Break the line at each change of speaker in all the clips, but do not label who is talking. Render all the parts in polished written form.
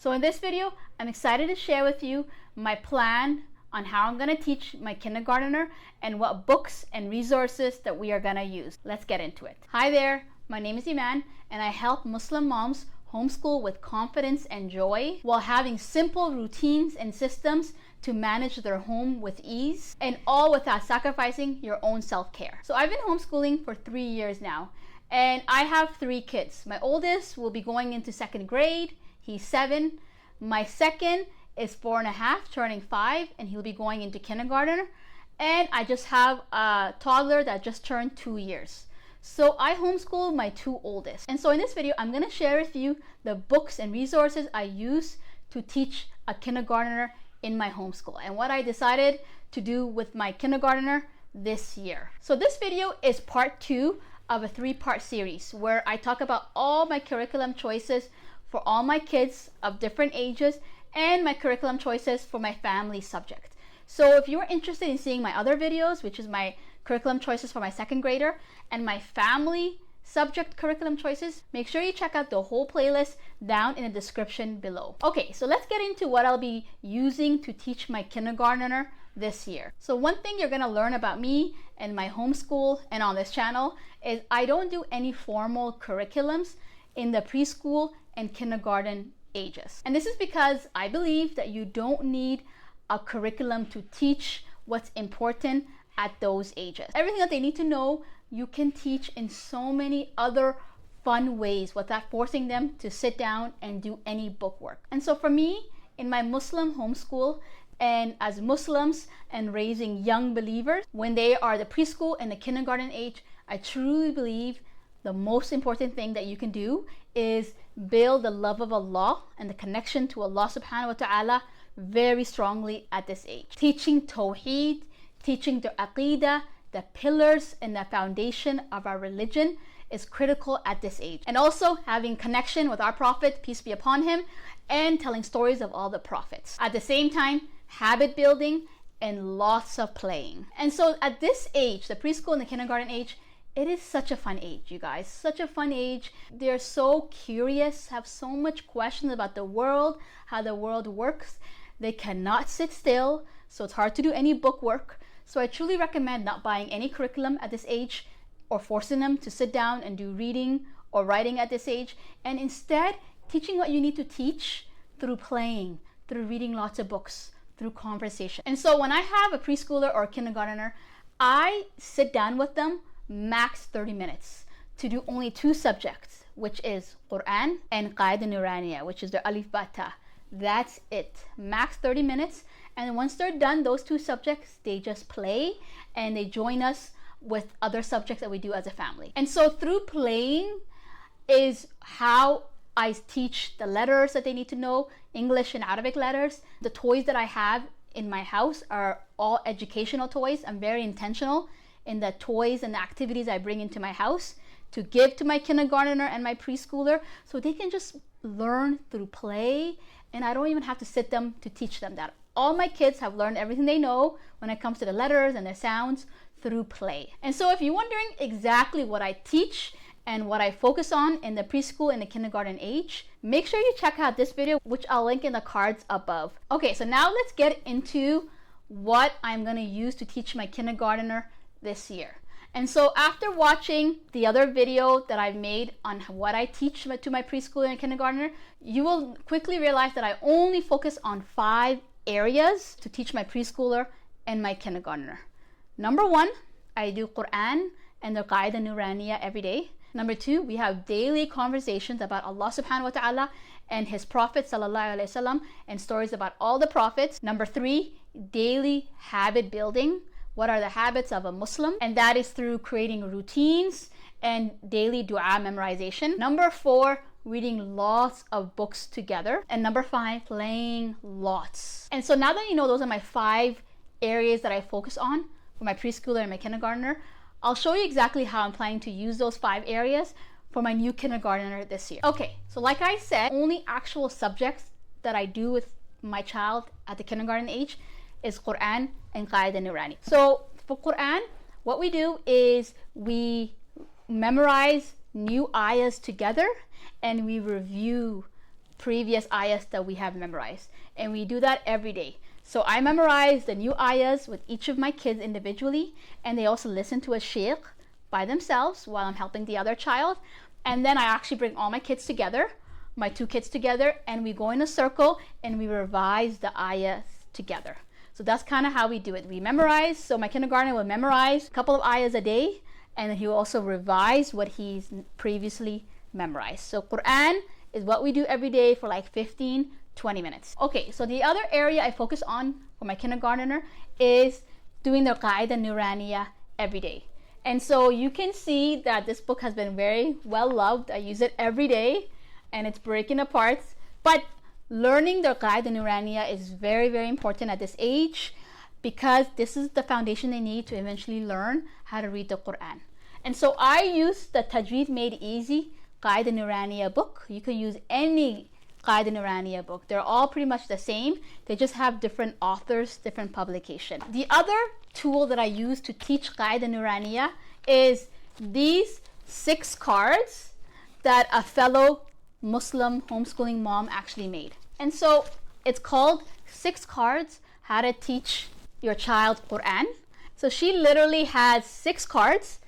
So in this video, I'm excited to share with you my plan on how I'm going to teach my kindergartner and what books and resources that we are going to use. Let's get into it. Hi there, my name is Iman and I help Muslim moms homeschool with confidence and joy while having simple routines and systems to manage their home with ease, and all without sacrificing your own self-care. So I've been homeschooling for 3 years now and I have 3 kids. My oldest will be going into 2nd grade. He's 7. My second is 4.5, turning 5, and he'll be going into kindergarten. And I just have a toddler that just turned 2 years. So I homeschool my 2 oldest. And so in this video, I'm going to share with you the books and resources I use to teach a kindergartner in my homeschool and what I decided to do with my kindergartner this year. So this video is part 2 of a 3-part series where I talk about all my curriculum choices for all my kids of different ages and my curriculum choices for my family subject. So if you're interested in seeing my other videos, which is my curriculum choices for my 2nd grader and my family subject curriculum choices, make sure you check out the whole playlist down in the description below. Okay, so let's get into what I'll be using to teach my kindergartner this year. So one thing you're going to learn about me and my homeschool and on this channel is I don't do any formal curriculums in the preschool and kindergarten ages. And this is because I believe that you don't need a curriculum to teach what's important at those ages. Everything that they need to know, you can teach in so many other fun ways without forcing them to sit down and do any book work. And so for me, in my Muslim homeschool, and as Muslims and raising young believers, when they are the preschool and the kindergarten age, I truly believe the most important thing that you can do is build the love of Allah and the connection to Allah subhanahu wa ta'ala very strongly at this age. Teaching Tawheed, teaching the Aqidah, the pillars and the foundation of our religion is critical at this age. And also having connection with our Prophet, peace be upon him, and telling stories of all the prophets. At the same time, habit building and lots of playing. And so at this age, the preschool and the kindergarten age, it is such a fun age, you guys, such a fun age. They're so curious, have so much questions about the world, how the world works. They cannot sit still, so it's hard to do any book work. So I truly recommend not buying any curriculum at this age or forcing them to sit down and do reading or writing at this age, and instead teaching what you need to teach through playing, through reading lots of books, through conversation. And so when I have a preschooler or a kindergartner, I sit down with them max 30 minutes to do only 2 subjects, which is Quran and Qaida Nuraniya, which is the Alif Bata. That's it, max 30 minutes. And once they're done those 2 subjects, they just play and they join us with other subjects that we do as a family. And so through playing is how I teach the letters that they need to know, English and Arabic letters. The toys that I have in my house are all educational toys. I'm very intentional in the toys and the activities I bring into my house to give to my kindergartner and my preschooler so they can just learn through play, and I don't even have to sit them to teach them that. All my kids have learned everything they know when it comes to the letters and the sounds through play. And so if you're wondering exactly what I teach and what I focus on in the preschool and the kindergarten age, make sure you check out this video, which I'll link in the cards above. Okay, so now let's get into what I'm going to use to teach my kindergartner this year. And so after watching the other video that I've made on what I teach to my preschooler and kindergartner, you will quickly realize that I only focus on 5 areas to teach my preschooler and my kindergartner. Number 1, I do Quran and the Qaida Nuraniya every day. Number 2, we have daily conversations about Allah subhanahu wa ta'ala and his Prophet sallallahu alaihi wasallam and stories about all the prophets. Number 3, daily habit building. What are the habits of a Muslim? And that is through creating routines and daily dua memorization. Number 4, reading lots of books together. And number 5, playing lots. And so now that you know those are my 5 areas that I focus on for my preschooler and my kindergartner, I'll show you exactly how I'm planning to use those 5 areas for my new kindergartner this year. Okay, so like I said, only actual subjects that I do with my child at the kindergarten age is Quran and Qaida Nurani. So for Quran, what we do is we memorize new ayahs together and we review previous ayahs that we have memorized. And we do that every day. So I memorize the new ayahs with each of my kids individually, and they also listen to a shaykh by themselves while I'm helping the other child. And then I actually bring all my kids together, my 2 kids together, and we go in a circle and we revise the ayahs together. So that's kind of how we do it. We memorize. So my kindergartner will memorize a couple of ayahs a day, and then he will also revise what he's previously memorized. So Quran is what we do every day for like 15, 20 minutes. Okay, so the other area I focus on for my kindergartner is doing the Qaida Nuraniya every day. And so you can see that this book has been very well loved. I use it every day and it's breaking apart. But learning the Qaida Nuraniya is very, very important at this age, because this is the foundation they need to eventually learn how to read the Quran. And so I use the Tajweed Made Easy Qaida Nuraniya book. You can use any Qaida Nuraniya book. They're all pretty much the same. They just have different authors, different publication. The other tool that I use to teach Qaida Nuraniya is these 6 cards that a fellow Muslim homeschooling mom actually made. And so it's called 6 cards how to teach your child Quran. So she literally has 6 cards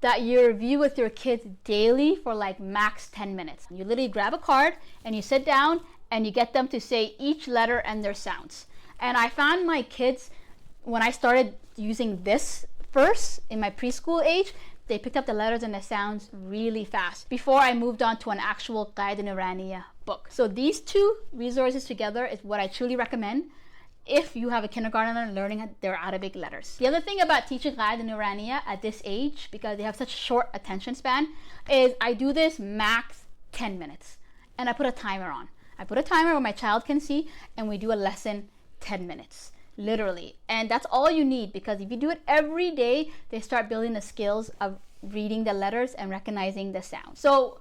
that you review with your kids daily for like max 10 minutes. You literally grab a card and you sit down and you get them to say each letter and their sounds. And I found my kids, when I started using this first in my preschool age, they picked up the letters and the sounds really fast before I moved on to an actual Qaida Nuraniya book. So these 2 resources together is what I truly recommend if you have a kindergartner learning their Arabic letters. The other thing about teaching Qaida Nuraniya at this age, because they have such short attention span, is I do this max 10 minutes and I put a timer on. I put a timer where my child can see, and we do a lesson 10 minutes, literally. And that's all you need, because if you do it every day, they start building the skills of reading the letters and recognizing the sound. So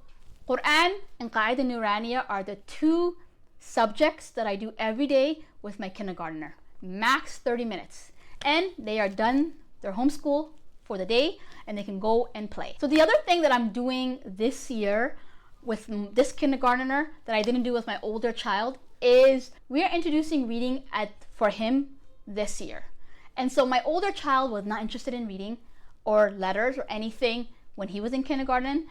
Quran and Qaida Nuraniya are the 2 subjects that I do every day with my kindergartner, max 30 minutes, and they are done their homeschool for the day and they can go and play. So the other thing that I'm doing this year with this kindergartner that I didn't do with my older child is we are introducing reading for him this year. And so my older child was not interested in reading or letters or anything when he was in kindergarten,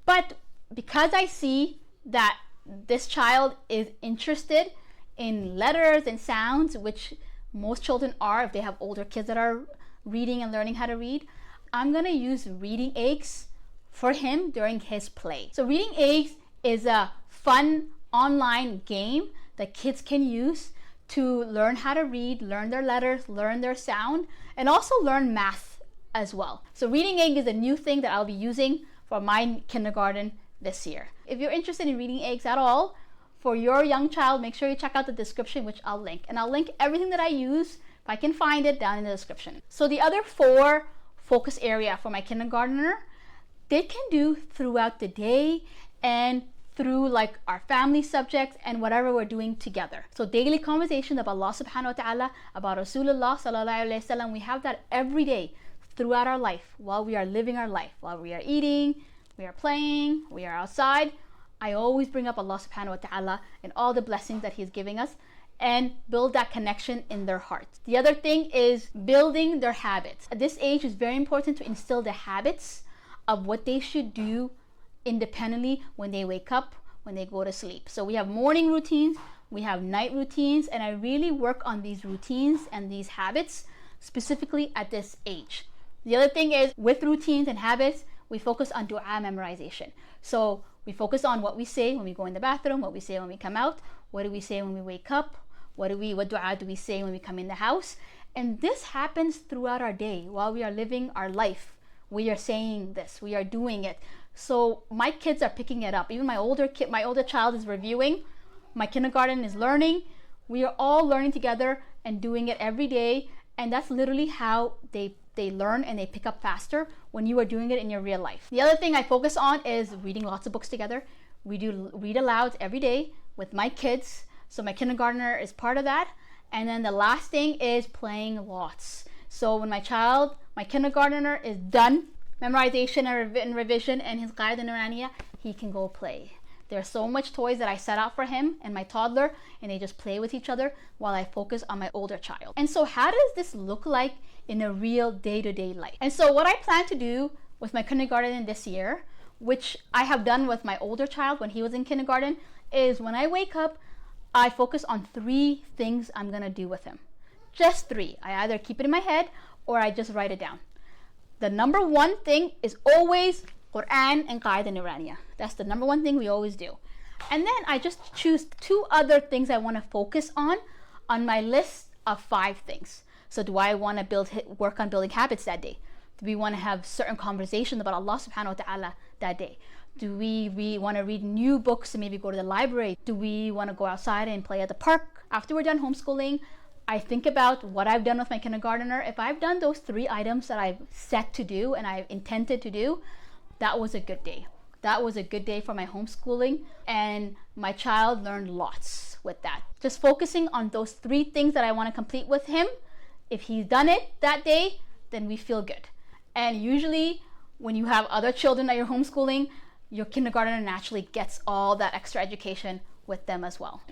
but because I see that this child is interested in letters and sounds, which most children are if they have older kids that are reading and learning how to read, I'm going to use Reading Eggs for him during his play. So Reading Eggs is a fun online game that kids can use to learn how to read, learn their letters, learn their sound, and also learn math as well. So Reading Egg is a new thing that I'll be using for my kindergarten this year. If you're interested in Reading Eggs at all for your young child, make sure you check out the description, which I'll link. And I'll link everything that I use, if I can find it, down in the description. So the other 4 focus area for my kindergartner, they can do throughout the day and through like our family subjects and whatever we're doing together. So daily conversation about Allah subhanahu wa ta'ala, about Rasulullah sallallahu alayhi wa sallam, we have that every day throughout our life, while we are living our life, while we are eating, we are playing, we are outside. I always bring up Allah subhanahu wa ta'ala and all the blessings that He's giving us and build that connection in their hearts. The other thing is building their habits. At this age, it's very important to instill the habits of what they should do independently when they wake up, when they go to sleep. So we have morning routines, we have night routines, and I really work on these routines and these habits specifically at this age. The other thing is, with routines and habits, we focus on dua memorization. So we focus on what we say when we go in the bathroom, what we say when we come out, what do we say when we wake up, what dua do we say when we come in the house. And this happens throughout our day while we are living our life. We are saying this, we are doing it. So my kids are picking it up. Even my older child is reviewing, my kindergarten is learning. We are all learning together and doing it every day. And that's literally how they learn and they pick up faster when you are doing it in your real life. The other thing I focus on is reading lots of books together. We do read aloud every day with my kids. So my kindergartner is part of that. And then the last thing is playing lots. So when my kindergartner is done memorization and revision and his Qaida Nuraniya, he can go play. There's so much toys that I set out for him and my toddler, and they just play with each other while I focus on my older child. And so how does this look like in a real day-to-day life? And so what I plan to do with my kindergarten this year, which I have done with my older child when he was in kindergarten, is when I wake up, I focus on 3 things I'm gonna do with him. Just 3. I either keep it in my head or I just write it down. The number 1 thing is always Quran and Qaida Nuraniya. That's the number 1 thing we always do. And then I just choose 2 other things I want to focus on my list of 5 things. So do I want to work on building habits that day? Do we want to have certain conversations about Allah subhanahu wa ta'ala that day? Do we want to read new books and maybe go to the library? Do we want to go outside and play at the park? After we're done homeschooling, I think about what I've done with my kindergartner. If I've done those 3 items that I've set to do and I've intended to do, that was a good day. That was a good day for my homeschooling, and my child learned lots with that. Just focusing on those 3 things that I want to complete with him. If he's done it that day, then we feel good. And usually when you have other children that you're homeschooling, your kindergartner naturally gets all that extra education with them as well.